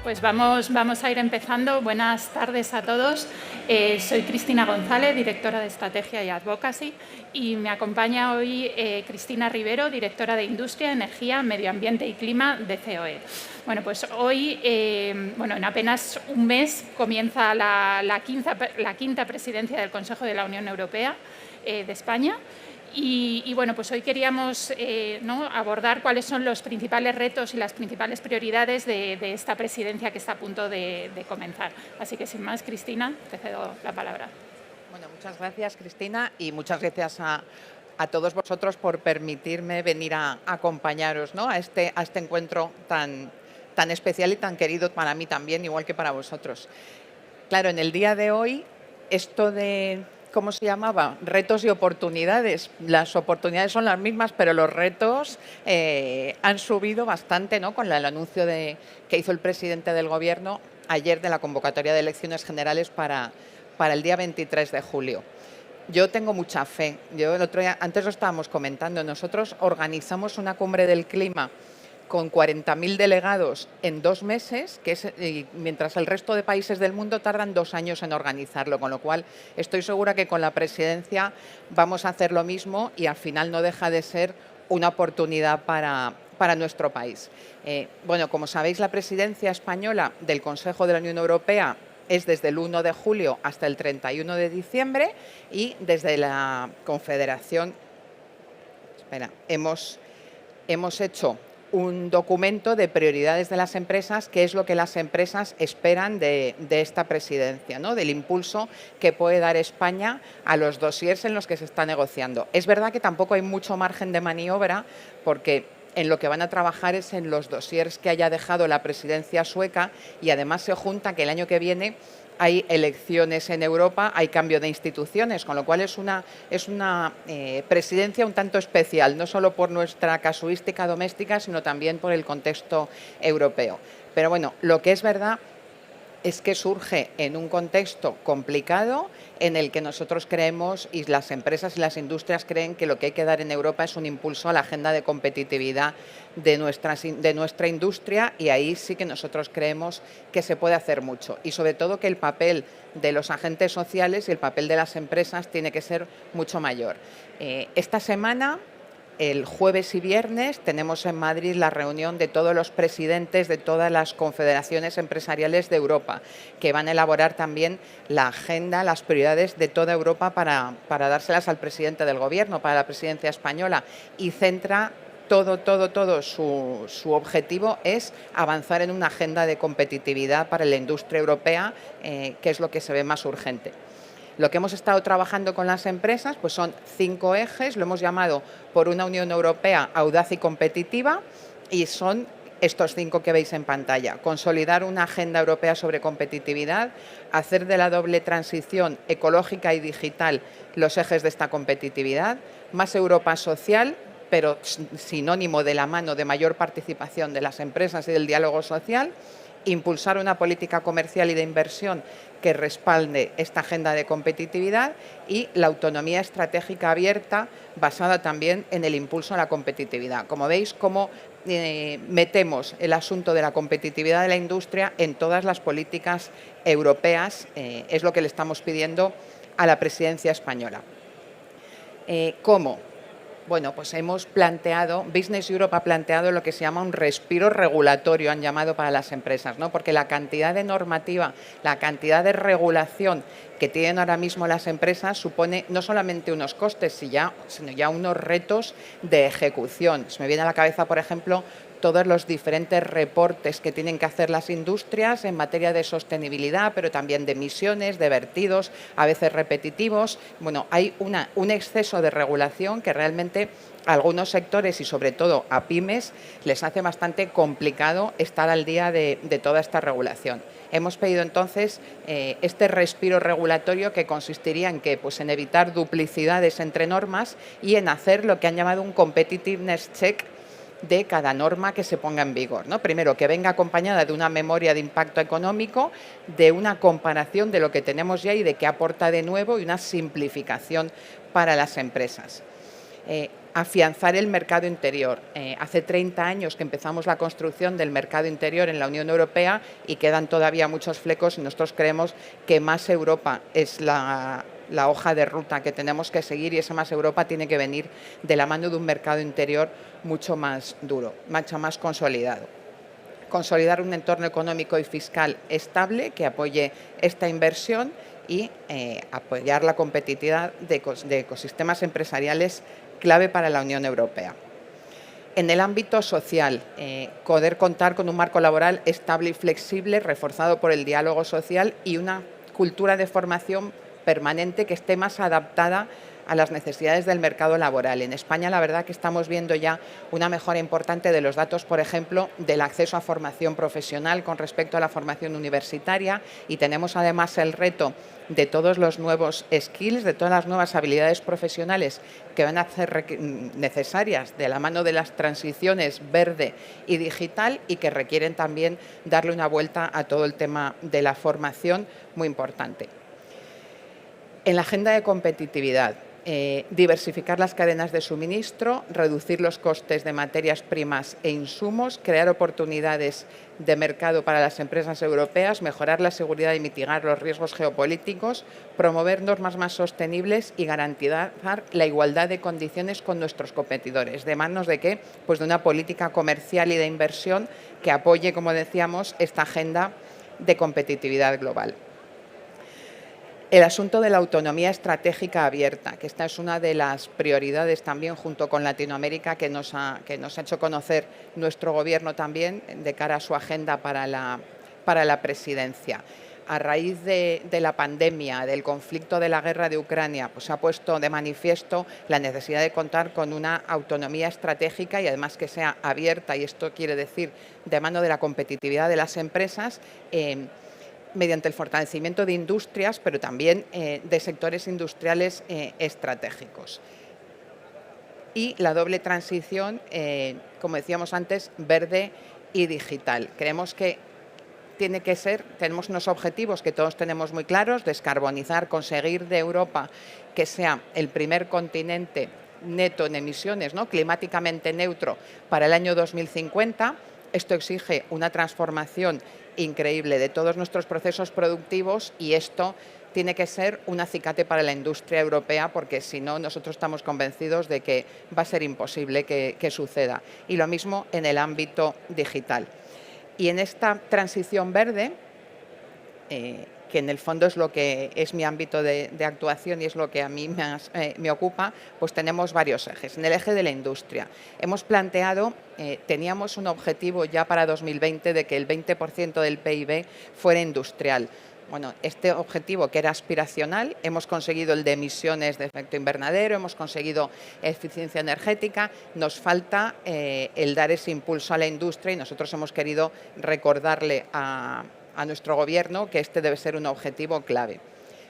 Pues vamos a ir empezando. Buenas tardes a todos. Soy Cristina González, directora de Estrategia y Advocacy, y me acompaña hoy Cristina Rivero, directora de Industria, Energía, Medio Ambiente y Clima de COE. Bueno, pues hoy, en apenas un mes, comienza la quinta presidencia del Consejo de la Unión Europea de España. Y bueno, pues hoy queríamos abordar cuáles son los principales retos y las principales prioridades de esta presidencia que está a punto de comenzar. Así que sin más, Cristina, te cedo la palabra. Bueno, muchas gracias, Cristina, y muchas gracias a todos vosotros por permitirme venir a acompañaros, ¿no?, a este encuentro tan especial y tan querido para mí también, igual que para vosotros. Claro, en el día de hoy, esto de... ¿Cómo se llamaba? Retos y oportunidades. Las oportunidades son las mismas, pero los retos han subido bastante, ¿no?, con el anuncio que hizo el presidente del Gobierno ayer de la convocatoria de elecciones generales para el día 23 de julio. Yo tengo mucha fe. Antes lo estábamos comentando, nosotros organizamos una cumbre del clima con 40.000 delegados en 2 meses, mientras el resto de países del mundo tardan 2 años en organizarlo, con lo cual estoy segura que con la presidencia vamos a hacer lo mismo y al final no deja de ser una oportunidad para nuestro país. Bueno, como sabéis, la presidencia española del Consejo de la Unión Europea es desde el 1 de julio hasta el 31 de diciembre y desde la Confederación hemos hecho un documento de prioridades de las empresas, que es lo que las empresas esperan de esta presidencia, ¿no?, del impulso que puede dar España a los dosiers en los que se está negociando. Es verdad que tampoco hay mucho margen de maniobra, porque en lo que van a trabajar es en los dosiers que haya dejado la presidencia sueca, y además se junta que el año que viene hay elecciones en Europa, hay cambio de instituciones, con lo cual es una presidencia un tanto especial, no solo por nuestra casuística doméstica, sino también por el contexto europeo. Pero bueno, lo que es verdad es que surge en un contexto complicado en el que nosotros creemos, y las empresas y las industrias creen, que lo que hay que dar en Europa es un impulso a la agenda de competitividad de nuestra industria, y ahí sí que nosotros creemos que se puede hacer mucho, y sobre todo que el papel de los agentes sociales y el papel de las empresas tiene que ser mucho mayor. Esta semana, el jueves y viernes, tenemos en Madrid la reunión de todos los presidentes de todas las confederaciones empresariales de Europa, que van a elaborar también la agenda, las prioridades de toda Europa para dárselas al presidente del Gobierno, para la presidencia española, y centra todo su objetivo es avanzar en una agenda de competitividad para la industria europea, que es lo que se ve más urgente. Lo que hemos estado trabajando con las empresas pues son 5 ejes, lo hemos llamado por una Unión Europea audaz y competitiva, y son estos 5 que veis en pantalla: consolidar una agenda europea sobre competitividad, hacer de la doble transición ecológica y digital los ejes de esta competitividad, más Europa social, pero sinónimo de la mano de mayor participación de las empresas y del diálogo social, impulsar una política comercial y de inversión que respalde esta agenda de competitividad, y la autonomía estratégica abierta basada también en el impulso a la competitividad. Como veis, cómo metemos el asunto de la competitividad de la industria en todas las políticas europeas, es lo que le estamos pidiendo a la presidencia española. ¿Cómo? Bueno, pues Business Europe ha planteado lo que se llama un respiro regulatorio, han llamado, para las empresas, ¿no?, porque la cantidad de normativa, la cantidad de regulación que tienen ahora mismo las empresas supone no solamente unos costes, sino ya unos retos de ejecución. Se me viene a la cabeza, por ejemplo, todos los diferentes reportes que tienen que hacer las industrias en materia de sostenibilidad, pero también de emisiones, de vertidos, a veces repetitivos. Bueno, hay un exceso de regulación que realmente a algunos sectores, y sobre todo a pymes, les hace bastante complicado estar al día de toda esta regulación. Hemos pedido entonces este respiro regulatorio, que consistiría en en evitar duplicidades entre normas y en hacer lo que han llamado un competitiveness check de cada norma que se ponga en vigor, ¿no? Primero, que venga acompañada de una memoria de impacto económico, de una comparación de lo que tenemos ya y de qué aporta de nuevo, y una simplificación para las empresas. afianzar el mercado interior. Hace 30 años que empezamos la construcción del mercado interior en la Unión Europea y quedan todavía muchos flecos y nosotros creemos que más Europa es la hoja de ruta que tenemos que seguir y esa más Europa tiene que venir de la mano de un mercado interior mucho más duro, mucho más consolidado. Consolidar un entorno económico y fiscal estable que apoye esta inversión y apoyar la competitividad de ecosistemas empresariales clave para la Unión Europea. En el ámbito social, poder contar con un marco laboral estable y flexible, reforzado por el diálogo social y una cultura de formación permanente que esté más adaptada a las necesidades del mercado laboral. En España, la verdad que estamos viendo ya una mejora importante de los datos, por ejemplo, del acceso a formación profesional con respecto a la formación universitaria y tenemos además el reto de todos los nuevos skills, de todas las nuevas habilidades profesionales que van a ser necesarias de la mano de las transiciones verde y digital y que requieren también darle una vuelta a todo el tema de la formación, muy importante. En la agenda de competitividad, diversificar las cadenas de suministro, reducir los costes de materias primas e insumos, crear oportunidades de mercado para las empresas europeas, mejorar la seguridad y mitigar los riesgos geopolíticos, promover normas más sostenibles y garantizar la igualdad de condiciones con nuestros competidores. ¿De manos de qué? Pues de una política comercial y de inversión que apoye, como decíamos, esta agenda de competitividad global. El asunto de la autonomía estratégica abierta, que esta es una de las prioridades también junto con Latinoamérica que nos ha hecho conocer nuestro Gobierno también de cara a su agenda para la presidencia. A raíz de la pandemia, del conflicto de la guerra de Ucrania, pues se ha puesto de manifiesto la necesidad de contar con una autonomía estratégica y además que sea abierta, y esto quiere decir de mano de la competitividad de las empresas, mediante el fortalecimiento de industrias, pero también de sectores industriales estratégicos. Y la doble transición, como decíamos antes, verde y digital. Creemos que tiene que ser, tenemos unos objetivos que todos tenemos muy claros: descarbonizar, conseguir de Europa que sea el primer continente neto en emisiones, ¿no?, climáticamente neutro para el año 2050. Esto exige una transformación increíble de todos nuestros procesos productivos y esto tiene que ser un acicate para la industria europea porque si no, nosotros estamos convencidos de que va a ser imposible que suceda. Y lo mismo en el ámbito digital. Y en esta transición verde, que en el fondo es lo que es mi ámbito de actuación y es lo que a mí más me ocupa, pues tenemos varios ejes. En el eje de la industria hemos planteado, teníamos un objetivo ya para 2020 de que el 20% del PIB fuera industrial. Bueno, este objetivo, que era aspiracional, hemos conseguido el de emisiones de efecto invernadero, hemos conseguido eficiencia energética, nos falta el dar ese impulso a la industria y nosotros hemos querido recordarle a nuestro Gobierno que este debe ser un objetivo clave.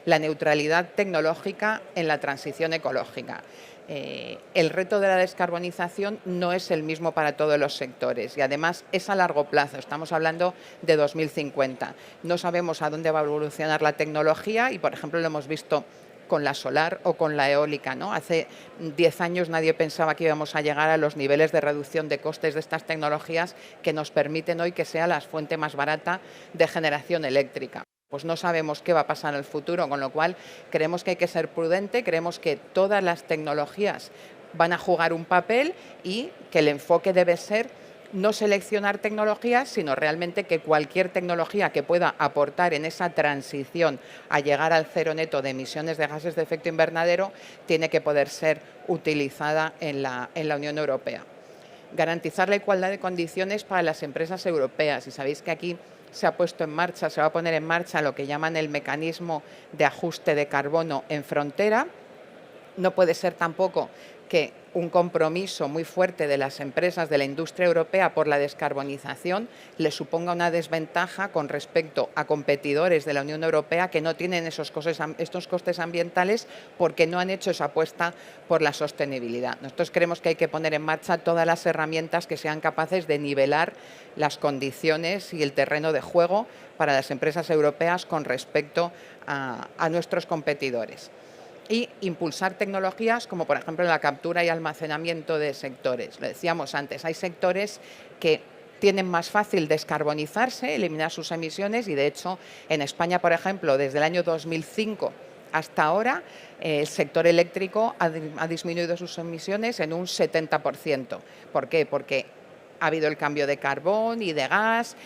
La neutralidad tecnológica en la transición ecológica. El reto de la descarbonización no es el mismo para todos los sectores y además es a largo plazo, estamos hablando de 2050. No sabemos a dónde va a evolucionar la tecnología y, por ejemplo, lo hemos visto con la solar o con la eólica, ¿no? Hace 10 años nadie pensaba que íbamos a llegar a los niveles de reducción de costes de estas tecnologías que nos permiten hoy que sea la fuente más barata de generación eléctrica. Pues no sabemos qué va a pasar en el futuro, con lo cual creemos que hay que ser prudente, creemos que todas las tecnologías van a jugar un papel y que el enfoque debe ser no seleccionar tecnologías, sino realmente que cualquier tecnología que pueda aportar en esa transición a llegar al cero neto de emisiones de gases de efecto invernadero tiene que poder ser utilizada en la Unión Europea. Garantizar la igualdad de condiciones para las empresas europeas. Y sabéis que aquí se ha puesto en marcha, se va a poner en marcha lo que llaman el mecanismo de ajuste de carbono en frontera. No puede ser tampoco que un compromiso muy fuerte de las empresas de la industria europea por la descarbonización le suponga una desventaja con respecto a competidores de la Unión Europea que no tienen estos costes ambientales porque no han hecho esa apuesta por la sostenibilidad. Nosotros creemos que hay que poner en marcha todas las herramientas que sean capaces de nivelar las condiciones y el terreno de juego para las empresas europeas con respecto a nuestros competidores. y impulsar tecnologías como, por ejemplo, la captura y almacenamiento de sectores. Lo decíamos antes, hay sectores que tienen más fácil descarbonizarse, eliminar sus emisiones y, de hecho, en España, por ejemplo, desde el año 2005 hasta ahora, el sector eléctrico ha disminuido sus emisiones en un 70%. ¿Por qué? Porque ha habido el cambio de carbón y de gas,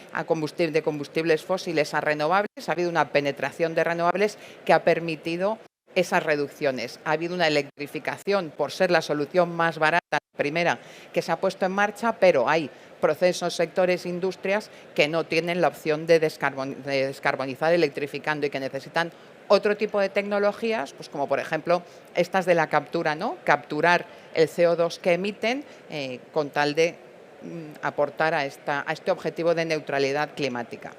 de combustibles fósiles a renovables, ha habido una penetración de renovables que ha permitido esas reducciones. Ha habido una electrificación por ser la solución más barata, la primera que se ha puesto en marcha, pero hay procesos, sectores, industrias que no tienen la opción de descarbonizar electrificando y que necesitan otro tipo de tecnologías, pues como por ejemplo estas de la captura, ¿no? Capturar el CO2 que emiten con tal de aportar a este objetivo de neutralidad climática.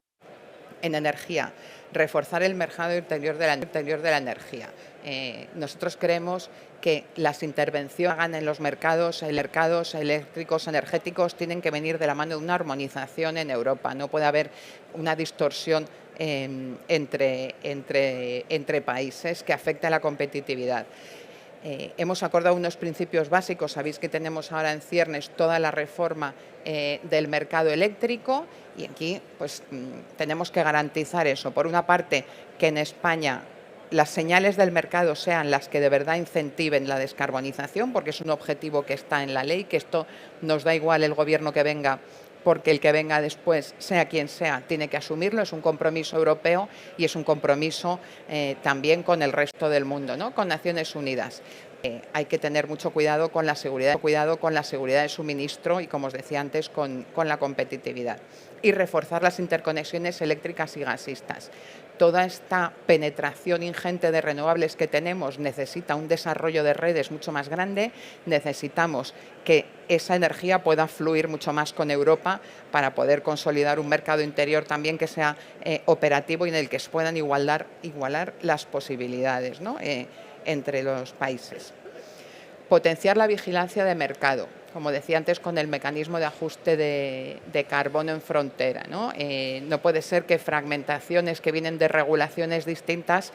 En energía, reforzar el mercado interior de la energía. Nosotros creemos que las intervenciones que hagan en los mercados eléctricos, energéticos, tienen que venir de la mano de una armonización en Europa. No puede haber una distorsión entre países que afecte a la competitividad. Hemos acordado unos principios básicos. Sabéis que tenemos ahora en ciernes toda la reforma del mercado eléctrico y aquí pues, tenemos que garantizar eso. Por una parte, que en España las señales del mercado sean las que de verdad incentiven la descarbonización, porque es un objetivo que está en la ley, que esto nos da igual el gobierno que venga, porque el que venga después, sea quien sea, tiene que asumirlo. Es un compromiso europeo y es un compromiso también con el resto del mundo, ¿no? Con Naciones Unidas. Hay que tener mucho cuidado con la seguridad de suministro y, como os decía antes, con la competitividad. Y reforzar las interconexiones eléctricas y gasistas. Toda esta penetración ingente de renovables que tenemos necesita un desarrollo de redes mucho más grande. Necesitamos que esa energía pueda fluir mucho más con Europa para poder consolidar un mercado interior también que sea operativo y en el que se puedan igualar las posibilidades, ¿no? Entre los países. Potenciar la vigilancia de mercado, como decía antes, con el mecanismo de ajuste de carbono en frontera, ¿no? No puede ser que fragmentaciones que vienen de regulaciones distintas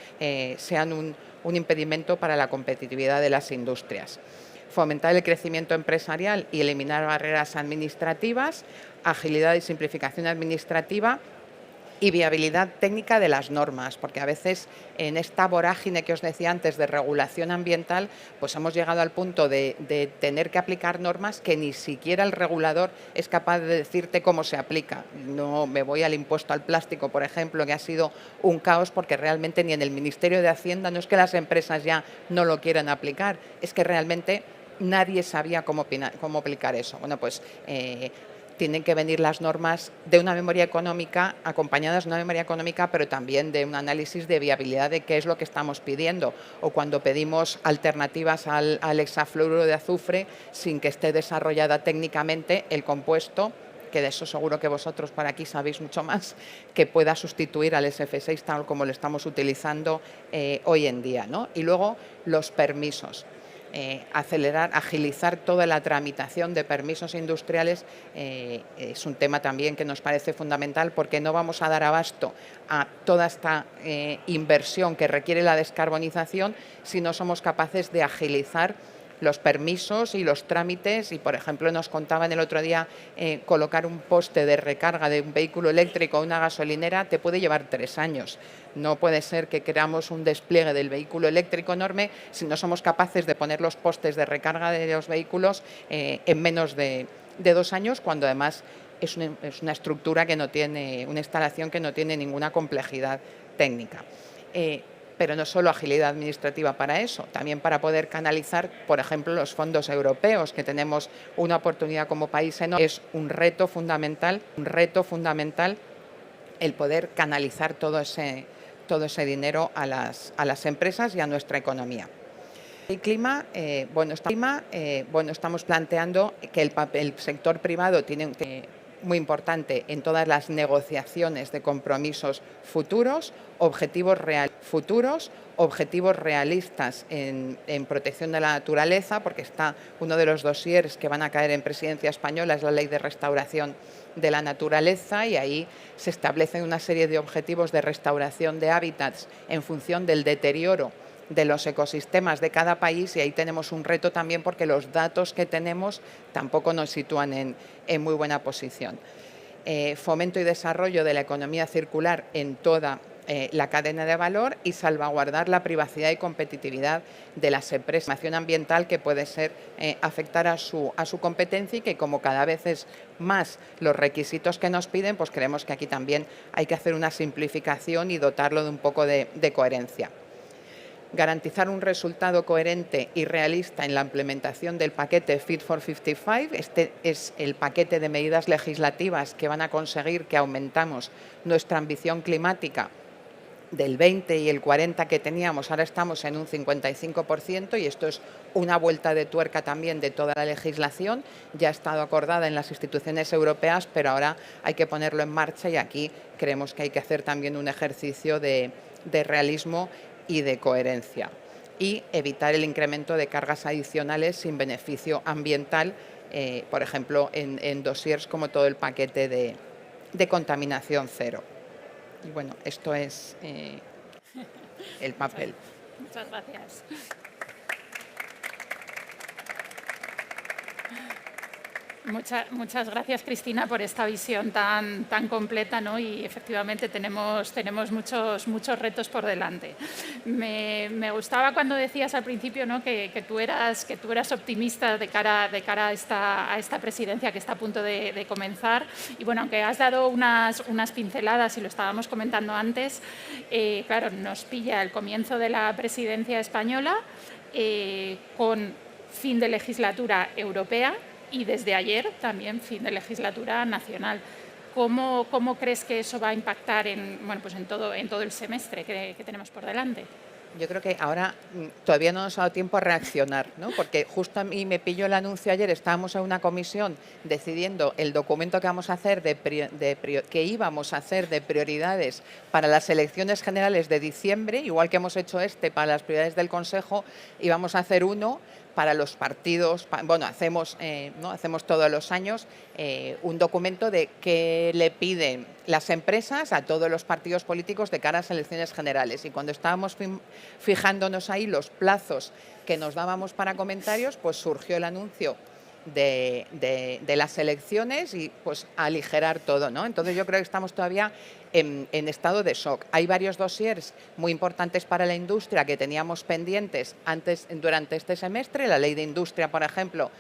sean un impedimento para la competitividad de las industrias. Fomentar el crecimiento empresarial y eliminar barreras administrativas, agilidad y simplificación administrativa y viabilidad técnica de las normas, porque a veces en esta vorágine que os decía antes de regulación ambiental, pues hemos llegado al punto de tener que aplicar normas que ni siquiera el regulador es capaz de decirte cómo se aplica. No me voy al impuesto al plástico, por ejemplo, que ha sido un caos porque realmente ni en el Ministerio de Hacienda, no es que las empresas ya no lo quieran aplicar, es que realmente nadie sabía cómo aplicar eso. Bueno, pues tienen que venir las normas de una memoria económica, acompañadas de una memoria económica, pero también de un análisis de viabilidad de qué es lo que estamos pidiendo. O cuando pedimos alternativas al hexafluoruro de azufre sin que esté desarrollada técnicamente el compuesto, que de eso seguro que vosotros por aquí sabéis mucho más, que pueda sustituir al SF6 tal como lo estamos utilizando hoy en día, ¿no? Y luego los permisos. Agilizar toda la tramitación de permisos industriales es un tema también que nos parece fundamental porque no vamos a dar abasto a toda esta inversión que requiere la descarbonización si no somos capaces de agilizar los permisos y los trámites. Y, por ejemplo, nos contaban el otro día colocar un poste de recarga de un vehículo eléctrico o una gasolinera te puede llevar 3 años. No puede ser que queramos un despliegue del vehículo eléctrico enorme si no somos capaces de poner los postes de recarga de los vehículos en menos de 2 años, cuando además es una estructura que no tiene, una instalación que no tiene ninguna complejidad técnica. Pero no solo agilidad administrativa para eso, también para poder canalizar, por ejemplo, los fondos europeos, que tenemos una oportunidad como país enorme. Es un reto fundamental el poder canalizar todo ese dinero a las empresas y a nuestra economía. El clima, estamos planteando que el sector privado tiene muy importante en todas las negociaciones de compromisos futuros, objetivos realistas en protección de la naturaleza, porque está uno de los dosieres que van a caer en presidencia española, es la Ley de Restauración de la Naturaleza, y ahí se establecen una serie de objetivos de restauración de hábitats en función del deterioro de los ecosistemas de cada país, y ahí tenemos un reto también porque los datos que tenemos tampoco nos sitúan en muy buena posición. Fomento y desarrollo de la economía circular en toda la cadena de valor y salvaguardar la privacidad y competitividad de las empresas. Información ambiental que puede ser afectar a su competencia, y que como cada vez es más los requisitos que nos piden, pues creemos que aquí también hay que hacer una simplificación y dotarlo de un poco de coherencia. Garantizar un resultado coherente y realista en la implementación del paquete Fit for 55. Este es el paquete de medidas legislativas que van a conseguir que aumentamos nuestra ambición climática del 20 y el 40 que teníamos. Ahora estamos en un 55%, y esto es una vuelta de tuerca también de toda la legislación. Ya ha estado acordada en las instituciones europeas, pero ahora hay que ponerlo en marcha, y aquí creemos que hay que hacer también un ejercicio de realismo y de coherencia, y evitar el incremento de cargas adicionales sin beneficio ambiental, por ejemplo, en dossiers como todo el paquete de contaminación cero. Y bueno, esto es el papel. Muchas gracias. Muchas gracias, Cristina, por esta visión tan completa, ¿no? Y efectivamente tenemos muchos retos por delante. Me gustaba cuando decías al principio, ¿no?, que tú eras optimista de cara a esta presidencia que está a punto de comenzar. Y bueno, aunque has dado unas pinceladas y lo estábamos comentando antes, claro, nos pilla el comienzo de la presidencia española con fin de legislatura europea, y desde ayer también fin de legislatura nacional. ¿Cómo crees que eso va a impactar en todo el semestre que tenemos por delante? Yo creo que ahora todavía no nos ha dado tiempo a reaccionar, ¿no? Porque justo a mí me pilló el anuncio ayer. Estábamos en una comisión decidiendo el documento que vamos a hacer que íbamos a hacer de prioridades para las elecciones generales de diciembre, igual que hemos hecho para las prioridades del Consejo, íbamos a hacer uno para los partidos. Bueno, hacemos todos los años un documento de qué le piden las empresas a todos los partidos políticos de cara a las elecciones generales. Y cuando estábamos fijándonos ahí los plazos que nos dábamos para comentarios, pues surgió el anuncio de las elecciones, y pues aligerar todo, ¿no? Entonces yo creo que estamos todavía en estado de shock. Hay varios dossiers muy importantes para la industria que teníamos pendientes durante este semestre. La ley de industria, por ejemplo,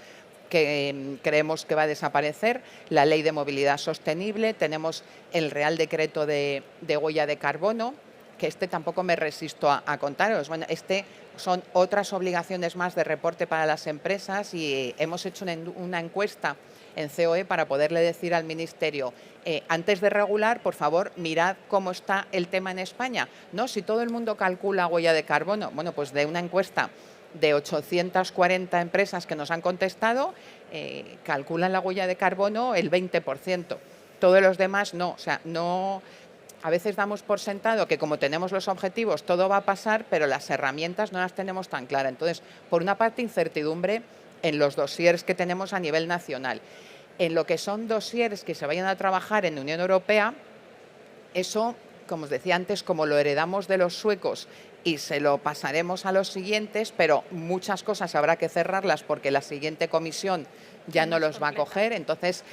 que creemos que va a desaparecer, la ley de movilidad sostenible, tenemos el Real Decreto de huella de carbono, que tampoco me resisto a contaros. Bueno, son otras obligaciones más de reporte para las empresas, y hemos hecho una encuesta en COE para poderle decir al Ministerio, antes de regular, por favor, mirad cómo está el tema en España. No, si todo el mundo calcula huella de carbono. Bueno, pues de una encuesta de 840 empresas que nos han contestado, calculan la huella de carbono el 20%. Todos los demás no. O sea, no. A veces damos por sentado que como tenemos los objetivos todo va a pasar, pero las herramientas no las tenemos tan claras. Entonces, por una parte, incertidumbre en los dossiers que tenemos a nivel nacional. En lo que son dossiers que se vayan a trabajar en la Unión Europea, eso, como os decía antes, como lo heredamos de los suecos y se lo pasaremos a los siguientes, pero muchas cosas habrá que cerrarlas porque la siguiente comisión ya no los va a coger. Entonces,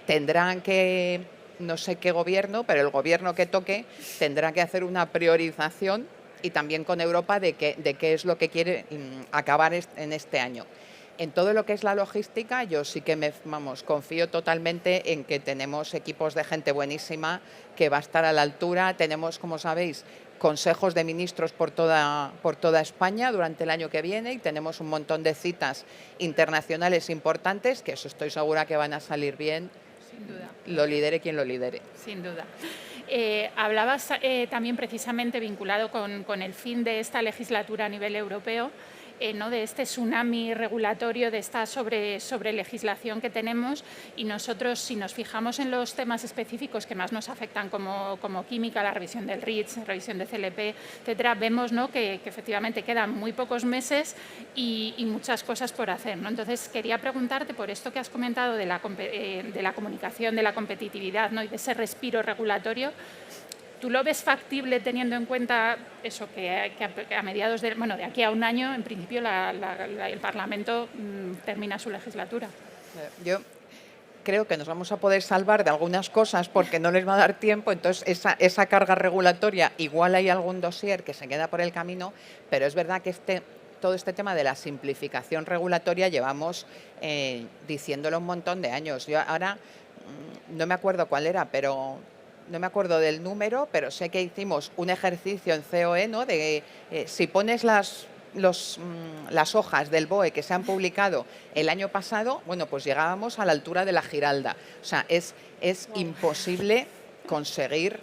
tendrán que, no sé qué gobierno, pero el gobierno que toque tendrá que hacer una priorización, y también con Europa, de qué es lo que quiere acabar en este año. En todo lo que es la logística, yo sí que confío totalmente en que tenemos equipos de gente buenísima que va a estar a la altura. Tenemos, como sabéis, consejos de ministros por toda España durante el año que viene, y tenemos un montón de citas internacionales importantes, que eso estoy segura que van a salir bien. Sin duda. Lo lidere quien lo lidere. Sin duda. Hablabas también precisamente vinculado con el fin de esta legislatura a nivel europeo, ¿no?, de este tsunami regulatorio, de esta sobre legislación que tenemos, y nosotros, si nos fijamos en los temas específicos que más nos afectan como química, la revisión del REACH, revisión de CLP, etcétera, vemos, ¿no?, que efectivamente quedan muy pocos meses y muchas cosas por hacer, ¿no? Entonces, quería preguntarte por esto que has comentado de la comunicación, de la competitividad, ¿no?, y de ese respiro regulatorio. ¿Tú lo ves factible teniendo en cuenta eso, que a mediados de aquí a un año, en principio, el Parlamento termina su legislatura? Yo creo que nos vamos a poder salvar de algunas cosas porque no les va a dar tiempo, entonces esa carga regulatoria, igual hay algún dossier que se queda por el camino, pero es verdad que todo este tema de la simplificación regulatoria llevamos diciéndolo un montón de años. Yo ahora no me acuerdo cuál era, pero no me acuerdo del número, pero sé que hicimos un ejercicio en COE, ¿no? De si pones las hojas del BOE que se han publicado el año pasado, bueno, pues llegábamos a la altura de la Giralda. O sea, es imposible conseguir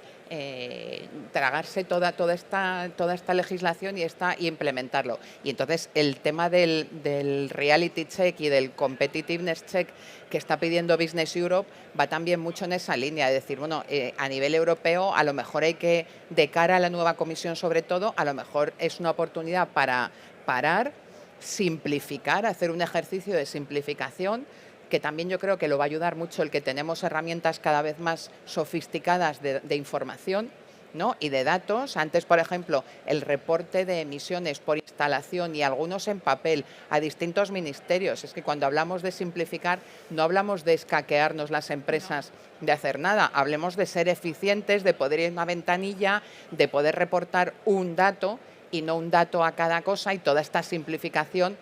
tragarse toda esta legislación y implementarlo. Y entonces el tema del reality check y del competitiveness check que está pidiendo Business Europe va también mucho en esa línea, de decir, bueno, a nivel europeo a lo mejor hay que, de cara a la nueva comisión sobre todo, a lo mejor es una oportunidad para parar, simplificar, hacer un ejercicio de simplificación, que también yo creo que lo va a ayudar mucho el que tenemos herramientas cada vez más sofisticadas de información, ¿no? Y de datos. Antes, por ejemplo, el reporte de emisiones por instalación y algunos en papel a distintos ministerios. Es que cuando hablamos de simplificar, no hablamos de escaquearnos las empresas de hacer nada. Hablemos de ser eficientes, de poder ir a una ventanilla, de poder reportar un dato y no un dato a cada cosa, y toda esta simplificación.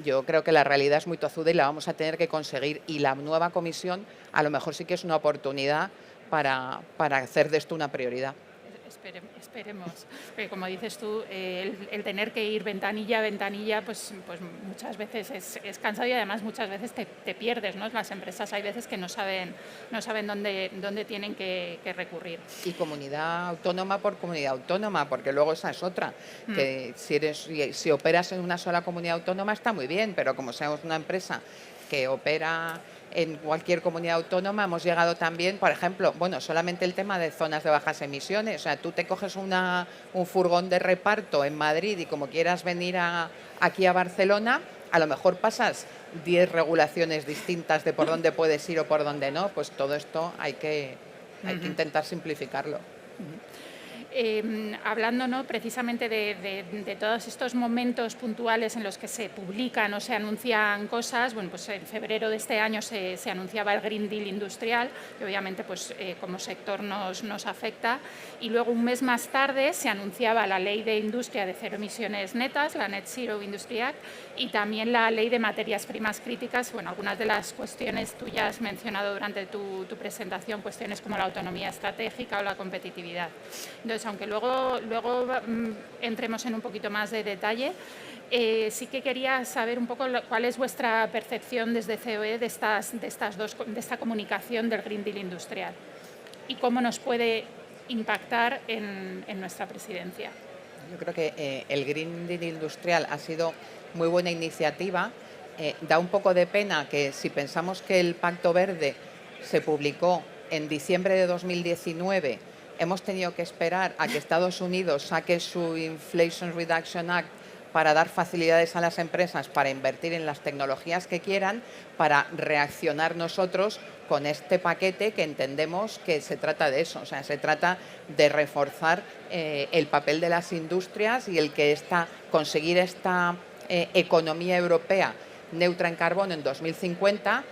Yo creo que la realidad es muy tozuda y la vamos a tener que conseguir, y la nueva comisión a lo mejor sí que es una oportunidad para hacer de esto una prioridad. Esperemos, porque como dices tú, el tener que ir ventanilla a ventanilla, pues muchas veces es cansado, y además muchas veces te pierdes, ¿no? Las empresas hay veces que no saben dónde tienen que recurrir. Y comunidad autónoma por comunidad autónoma, porque luego esa es otra, que si operas en una sola comunidad autónoma está muy bien, pero como seamos una empresa que opera en cualquier comunidad autónoma, hemos llegado también, por ejemplo, bueno, solamente el tema de zonas de bajas emisiones. O sea, tú te coges un furgón de reparto en Madrid y como quieras venir aquí a Barcelona, a lo mejor pasas 10 regulaciones distintas de por dónde puedes ir o por dónde no. Pues todo esto hay que intentar simplificarlo. Hablando, ¿no?, precisamente de todos estos momentos puntuales en los que se publican o se anuncian cosas, bueno, pues en febrero de este año se anunciaba el Green Deal industrial, que obviamente pues, como sector nos afecta, y luego un mes más tarde se anunciaba la Ley de Industria de Cero Emisiones Netas, la Net Zero Industry Act, y también la Ley de Materias Primas Críticas. Bueno, algunas de las cuestiones tú ya has mencionado durante tu presentación, cuestiones como la autonomía estratégica o la competitividad. Entonces, aunque luego entremos en un poquito más de detalle, sí que quería saber un poco cuál es vuestra percepción desde COE de esta comunicación del Green Deal industrial y cómo nos puede impactar en nuestra presidencia. Yo creo que el Green Deal industrial ha sido muy buena iniciativa. Da un poco de pena que, si pensamos que el Pacto Verde se publicó en diciembre de 2019, hemos tenido que esperar a que Estados Unidos saque su Inflation Reduction Act para dar facilidades a las empresas para invertir en las tecnologías que quieran, para reaccionar nosotros con este paquete que entendemos que se trata de eso. O sea, se trata de reforzar el papel de las industrias y el que conseguir esta economía europea neutra en carbono en 2050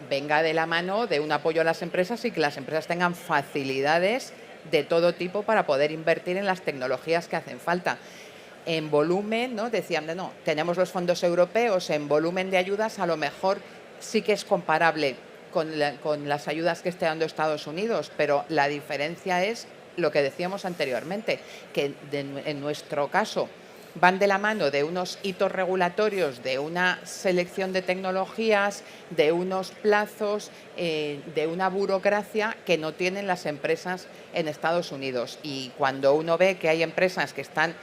venga de la mano de un apoyo a las empresas, y que las empresas tengan facilidades de todo tipo para poder invertir en las tecnologías que hacen falta. En volumen, ¿no?, decían, no, tenemos los fondos europeos, en volumen de ayudas a lo mejor sí que es comparable con las ayudas que esté dando Estados Unidos, pero la diferencia es lo que decíamos anteriormente, que en nuestro caso van de la mano de unos hitos regulatorios, de una selección de tecnologías, de unos plazos, de una burocracia que no tienen las empresas en Estados Unidos. Y cuando uno ve que hay empresas que están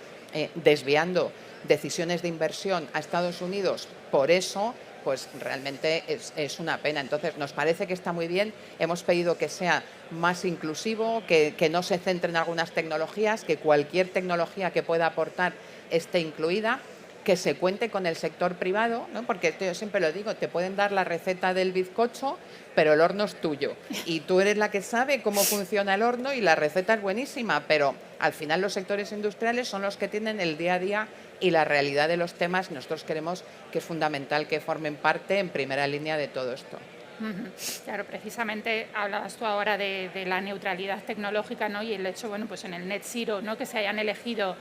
desviando decisiones de inversión a Estados Unidos por eso, pues realmente es una pena. Entonces, nos parece que está muy bien. Hemos pedido que sea más inclusivo, que no se centre en algunas tecnologías, que cualquier tecnología que pueda aportar esté incluida, que se cuente con el sector privado, ¿no? Porque yo siempre lo digo, te pueden dar la receta del bizcocho, pero el horno es tuyo. Y tú eres la que sabe cómo funciona el horno y la receta es buenísima, pero al final los sectores industriales son los que tienen el día a día y la realidad de los temas. Nosotros creemos que es fundamental que formen parte en primera línea de todo esto. Claro, precisamente hablabas tú ahora de la neutralidad tecnológica, ¿no? Y el hecho, bueno, pues en el Net Zero, ¿no? Que se hayan elegido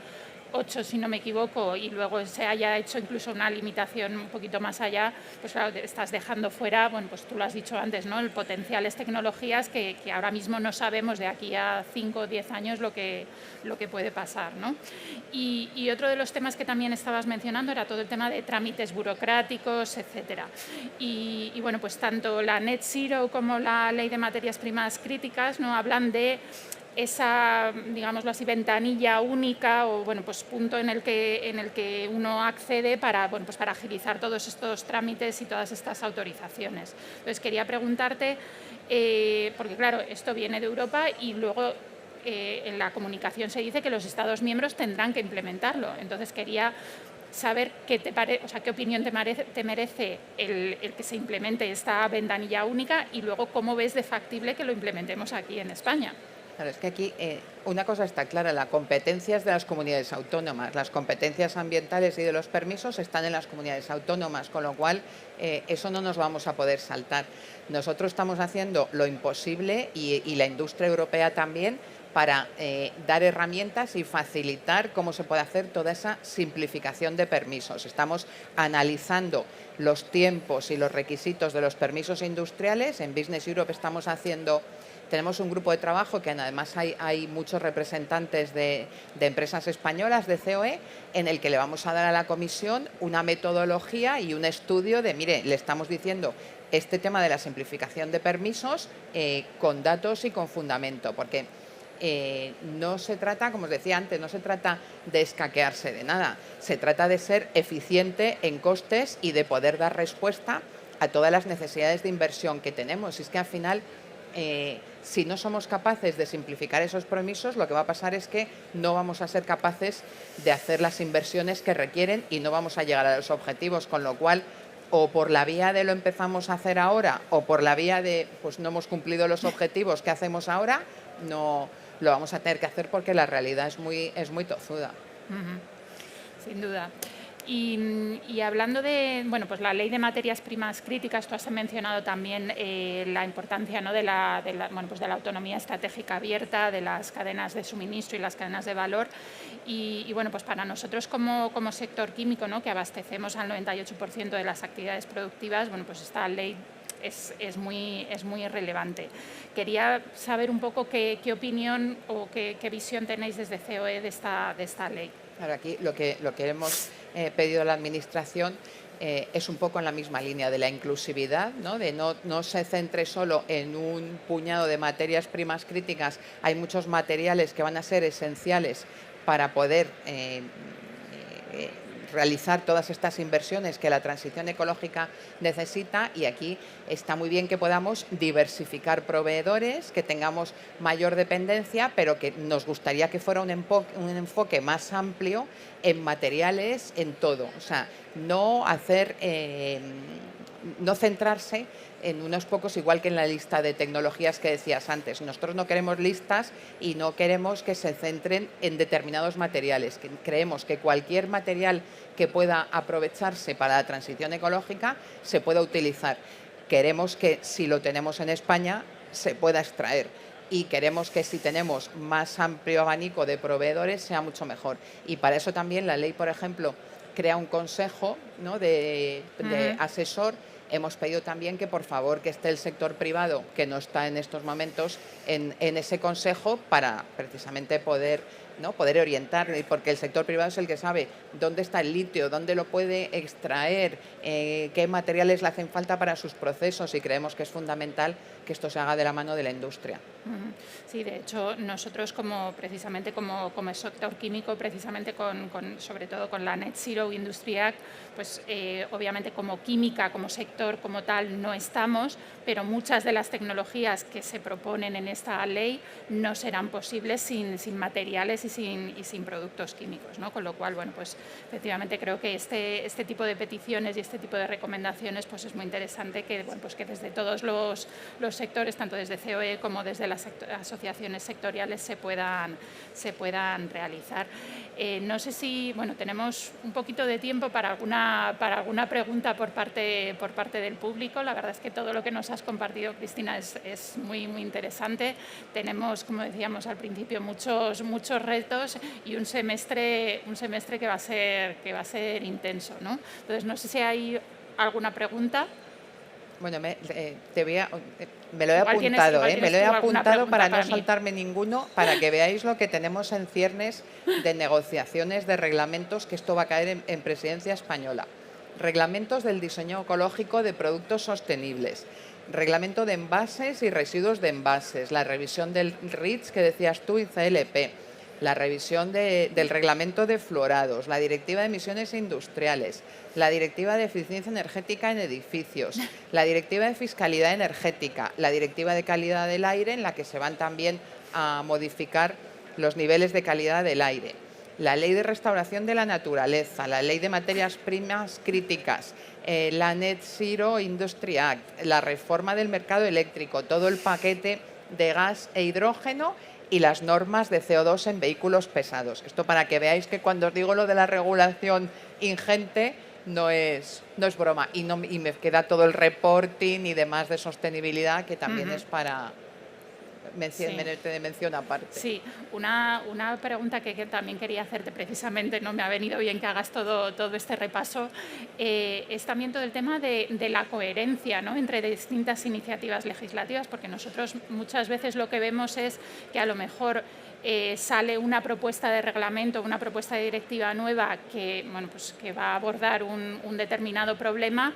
8, si no me equivoco, y luego se haya hecho incluso una limitación un poquito más allá, pues claro, estás dejando fuera, bueno, pues tú lo has dicho antes, ¿no? El potenciales tecnologías que ahora mismo no sabemos de aquí a 5 o 10 años lo que puede pasar, ¿no? Y otro de los temas que también estabas mencionando era todo el tema de trámites burocráticos, etcétera. Y bueno, pues tanto la Net Zero como la Ley de Materias Primas Críticas, ¿no? Hablan de esa, digámoslo así, ventanilla única o bueno, pues punto en el que uno accede para, bueno, pues para agilizar todos estos trámites y todas estas autorizaciones. Entonces quería preguntarte, porque claro, esto viene de Europa y luego en la comunicación se dice que los Estados miembros tendrán que implementarlo. Entonces quería saber qué opinión te merece el que se implemente esta ventanilla única y luego cómo ves de factible que lo implementemos aquí en España. Claro, es que aquí una cosa está clara, las competencias de las comunidades autónomas, las competencias ambientales y de los permisos están en las comunidades autónomas, con lo cual eso no nos vamos a poder saltar. Nosotros estamos haciendo lo imposible y la industria europea también para dar herramientas y facilitar cómo se puede hacer toda esa simplificación de permisos. Estamos analizando los tiempos y los requisitos de los permisos industriales. En Business Europe tenemos un grupo de trabajo que además hay muchos representantes de empresas españolas de COE, en el que le vamos a dar a la comisión una metodología y un estudio de, mire, le estamos diciendo este tema de la simplificación de permisos con datos y con fundamento, porque no se trata, como os decía antes, no se trata de escaquearse de nada, se trata de ser eficiente en costes y de poder dar respuesta a todas las necesidades de inversión que tenemos. Y es que al final, si no somos capaces de simplificar esos permisos, lo que va a pasar es que no vamos a ser capaces de hacer las inversiones que requieren y no vamos a llegar a los objetivos, con lo cual o por la vía de lo empezamos a hacer ahora o por la vía de pues no hemos cumplido los objetivos que hacemos ahora, no lo vamos a tener que hacer porque la realidad es muy tozuda. Sin duda. Y hablando de pues la ley de materias primas críticas, tú has mencionado también la importancia, ¿no? de la autonomía estratégica abierta, de las cadenas de suministro y las cadenas de valor. Y pues para nosotros como sector químico, ¿no? que abastecemos al 98% de las actividades productivas, pues esta ley es muy relevante. Quería saber un poco qué opinión o qué visión tenéis desde COE de esta ley. Claro, aquí lo que hemos pedido a la Administración es un poco en la misma línea de la inclusividad, ¿no? De no se centre solo en un puñado de materias primas críticas. Hay muchos materiales que van a ser esenciales para poder realizar todas estas inversiones que la transición ecológica necesita, y aquí está muy bien que podamos diversificar proveedores, que tengamos mayor dependencia, pero que nos gustaría que fuera un enfoque más amplio en materiales, en todo. O sea, no centrarse en unos pocos, igual que en la lista de tecnologías que decías antes. Nosotros no queremos listas y no queremos que se centren en determinados materiales. Creemos que cualquier material que pueda aprovecharse para la transición ecológica se pueda utilizar. Queremos que si lo tenemos en España se pueda extraer. Y queremos que si tenemos más amplio abanico de proveedores sea mucho mejor. Y para eso también la ley, por ejemplo, crea un consejo, ¿no? de asesor. Hemos pedido también que, por favor, que esté el sector privado, que no está en estos momentos, en ese consejo para precisamente poder orientar, porque el sector privado es el que sabe dónde está el litio, dónde lo puede extraer, qué materiales le hacen falta para sus procesos, y creemos que es fundamental que esto se haga de la mano de la industria. Sí, de hecho, nosotros como sector químico, precisamente sobre todo con la Net Zero Industry Act, pues obviamente como química, como sector, como tal, no estamos, pero muchas de las tecnologías que se proponen en esta ley no serán posibles sin materiales y sin productos químicos, ¿no? Con lo cual, bueno, pues efectivamente creo que este tipo de peticiones y este tipo de recomendaciones pues es muy interesante que, bueno, pues que desde todos los sectores, tanto desde COE como desde las asociaciones sectoriales se puedan realizar. No sé si, bueno, tenemos un poquito de tiempo para alguna pregunta por parte del público. La verdad es que todo lo que nos has compartido, Cristina, es muy interesante. Tenemos, como decíamos al principio, muchos retos y un semestre que va a ser intenso, ¿no? Entonces, no sé si hay alguna pregunta. Bueno, me lo he apuntado, me lo he apuntado para no saltarme ninguno, para que veáis lo que tenemos en ciernes de negociaciones de reglamentos, que esto va a caer en presidencia española. Reglamentos del diseño ecológico de productos sostenibles, reglamento de envases y residuos de envases, la revisión del REACH que decías tú y CLP, la revisión del reglamento de fluorados, la directiva de emisiones industriales, la directiva de eficiencia energética en edificios, la directiva de fiscalidad energética, la directiva de calidad del aire, en la que se van también a modificar los niveles de calidad del aire, la ley de restauración de la naturaleza, la ley de materias primas críticas, la Net Zero Industry Act, la reforma del mercado eléctrico, todo el paquete de gas e hidrógeno y las normas de CO2 en vehículos pesados. Esto para que veáis que cuando os digo lo de la regulación ingente no es broma. Y me queda todo el reporting y demás de sostenibilidad, que también es para de mención aparte. Sí, una pregunta que también quería hacerte precisamente, no me ha venido bien que hagas todo este repaso, es también todo el tema de la coherencia, ¿no?, entre distintas iniciativas legislativas, porque nosotros muchas veces lo que vemos es que a lo mejor sale una propuesta de reglamento, una propuesta de directiva nueva que, bueno, pues que va a abordar un determinado problema,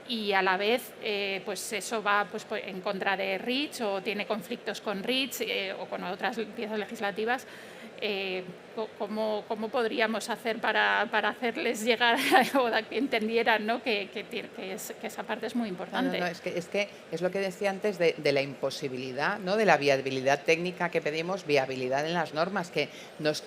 y a la vez pues eso va pues en contra de REACH o tiene conflictos con REACH o con otras piezas legislativas. ¿Cómo podríamos hacer para hacerles llegar o que entendieran, ¿no?, que esa parte es muy importante? No, es que es lo que decía antes de la imposibilidad, ¿no?, de la viabilidad técnica que pedimos, viabilidad en las normas, que no es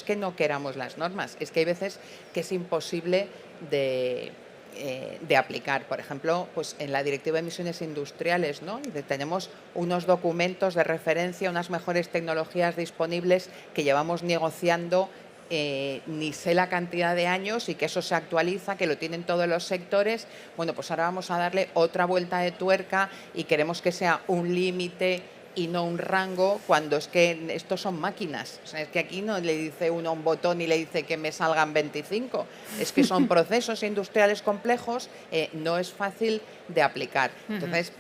que no queramos las normas, es que hay veces que es imposible de aplicar. Por ejemplo, pues en la Directiva de Emisiones Industriales, ¿no?, tenemos unos documentos de referencia, unas mejores tecnologías disponibles que llevamos negociando ni sé la cantidad de años, y que eso se actualiza, que lo tienen todos los sectores. Bueno, pues ahora vamos a darle otra vuelta de tuerca y queremos que sea un límite y no un rango, cuando es que estos son máquinas. O sea, es que aquí no le dice uno a un botón y le dice que me salgan 25. Es que son procesos industriales complejos, no es fácil de aplicar. Entonces,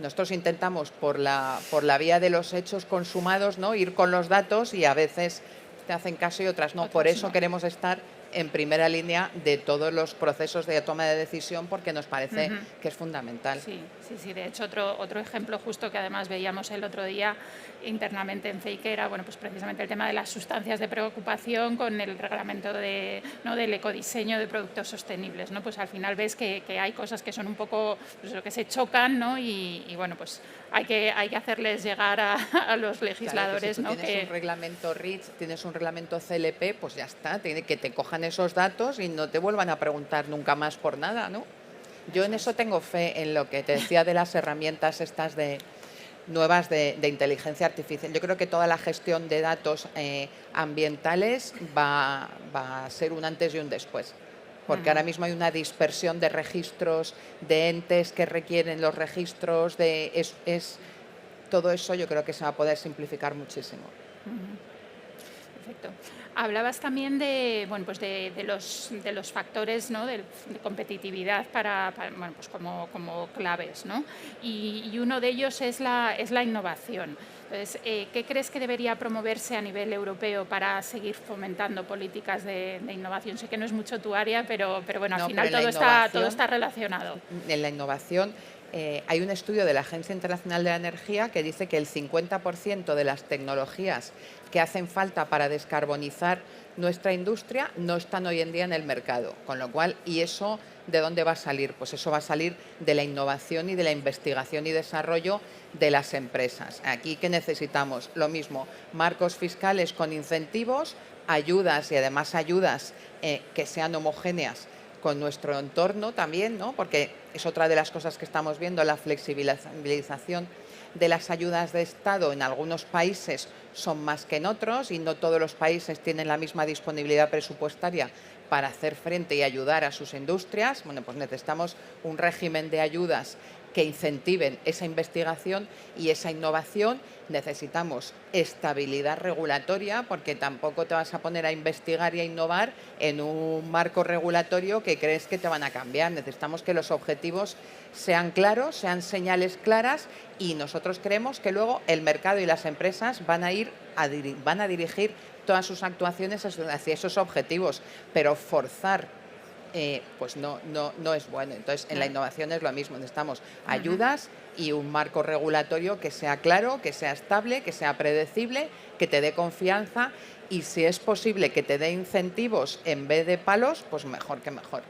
nosotros intentamos por la vía de los hechos consumados, ¿no?, ir con los datos, y a veces te hacen caso y otras no. Por eso queremos estar en primera línea de todos los procesos de toma de decisión, porque nos parece que es fundamental. Sí. De hecho, otro ejemplo justo que además veíamos el otro día internamente en FEIC era, bueno, pues precisamente el tema de las sustancias de preocupación con el reglamento ¿no?, del ecodiseño de productos sostenibles, ¿no? Pues al final ves que hay cosas que son un poco, pues, lo que se chocan, ¿no? Y bueno, pues hay que hacerles llegar a los legisladores. Claro, que si tú tienes un reglamento REACH, tienes un reglamento CLP, pues ya está, tiene que te cojan esos datos y no te vuelvan a preguntar nunca más por nada, ¿no? Yo en eso tengo fe, en lo que te decía de las herramientas estas nuevas de inteligencia artificial. Yo creo que toda la gestión de datos ambientales va a ser un antes y un después, porque ahora mismo hay una dispersión de registros, de entes que requieren los registros, todo eso yo creo que se va a poder simplificar muchísimo. Perfecto. Hablabas también de los factores, ¿no?, de competitividad bueno, pues como claves, ¿no? Y uno de ellos es la innovación. Entonces, ¿qué crees que debería promoverse a nivel europeo para seguir fomentando políticas de innovación? Sé que no es mucho tu área, pero bueno, al final todo está relacionado. En la innovación hay un estudio de la Agencia Internacional de la Energía que dice que el 50% de las tecnologías que hacen falta para descarbonizar nuestra industria no están hoy en día en el mercado. Con lo cual, ¿y eso de dónde va a salir? Pues eso va a salir de la innovación y de la investigación y desarrollo de las empresas. Aquí, ¿qué necesitamos? Lo mismo, marcos fiscales con incentivos, ayudas y además ayudas que sean homogéneas con nuestro entorno también, ¿no? Porque es otra de las cosas que estamos viendo, la flexibilización de las ayudas de Estado en algunos países son más que en otros y no todos los países tienen la misma disponibilidad presupuestaria para hacer frente y ayudar a sus industrias. Bueno, pues necesitamos un régimen de ayudas que incentiven esa investigación y esa innovación. Necesitamos estabilidad regulatoria, porque tampoco te vas a poner a investigar y a innovar en un marco regulatorio que crees que te van a cambiar. Necesitamos que los objetivos sean claros, sean señales claras, y nosotros creemos que luego el mercado y las empresas van a dirigir todas sus actuaciones hacia esos objetivos, pero forzar pues no es bueno. Entonces, en la innovación es lo mismo. Necesitamos ayudas y un marco regulatorio que sea claro, que sea estable, que sea predecible, que te dé confianza y, si es posible, que te dé incentivos en vez de palos, pues mejor que mejor.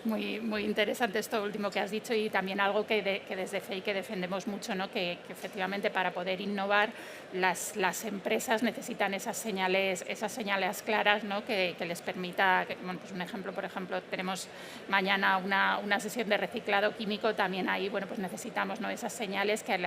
Muy, muy interesante esto último que has dicho, y también algo que desde FEI que defendemos mucho, ¿no? Que efectivamente para poder innovar las empresas necesitan esas señales claras, ¿no? que les permita, bueno, pues un ejemplo, por ejemplo, tenemos mañana una sesión de reciclado químico, también ahí, bueno, pues necesitamos, ¿no? esas señales que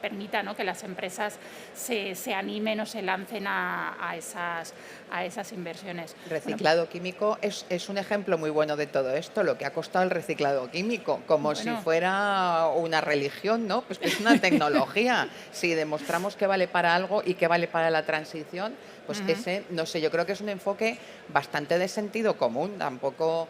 permitan, ¿no? que las empresas se animen o se lancen a esas inversiones. Reciclado químico es un ejemplo muy bueno de todo esto, lo que ha costado el reciclado químico, como si fuera una religión, ¿no? Pues que es una tecnología. Si demostramos que vale para algo y que vale para la transición, pues ese, no sé, yo creo que es un enfoque bastante de sentido común, tampoco,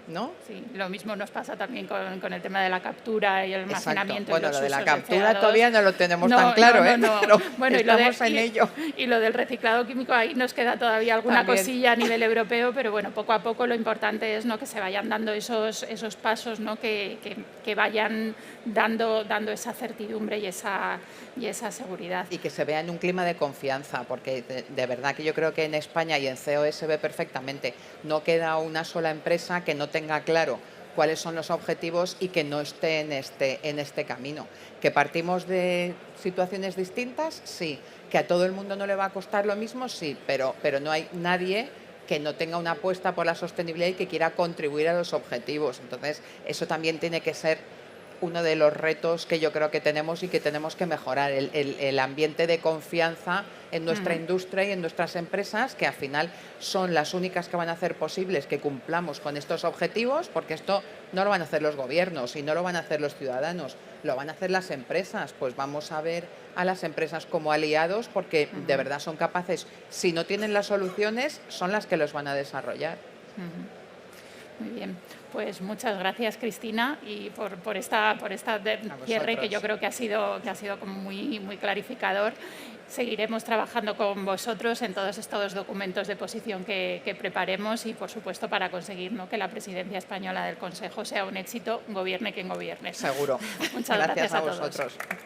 ¿no? Sí, lo mismo nos pasa también con el tema de la captura y el almacenamiento. Bueno, y los lo de la usos captura CO2 todavía no lo tenemos tan claro, pero bueno, estamos en ello. Y lo del reciclado químico, ahí nos queda todavía alguna cosilla a nivel europeo, pero bueno, poco a poco lo importante es, ¿no? que se vayan dando esos pasos, ¿no? que vayan dando esa certidumbre y esa seguridad. Y que se vea en un clima de confianza, porque de verdad que yo creo que en España y en COE se ve perfectamente. No queda una sola empresa que no tenga claro cuáles son los objetivos y que no esté en este camino. ¿Que partimos de situaciones distintas? Sí. ¿Que a todo el mundo no le va a costar lo mismo? Sí, pero no hay nadie que no tenga una apuesta por la sostenibilidad y que quiera contribuir a los objetivos. Entonces, eso también tiene que ser uno de los retos que yo creo que tenemos y que tenemos que mejorar, el ambiente de confianza en nuestra industria y en nuestras empresas, que al final son las únicas que van a hacer posibles que cumplamos con estos objetivos, porque esto no lo van a hacer los gobiernos y no lo van a hacer los ciudadanos, lo van a hacer las empresas. Pues vamos a ver a las empresas como aliados, porque de verdad son capaces, si no tienen las soluciones, son las que los van a desarrollar. Muy bien, pues muchas gracias, Cristina, y por esta cierre, que yo creo que ha sido como muy, muy clarificador. Seguiremos trabajando con vosotros en todos estos documentos de posición que preparemos y, por supuesto, para conseguir, ¿no? que la presidencia española del Consejo sea un éxito, gobierne quien gobierne. Seguro. Muchas gracias a vosotros. todos.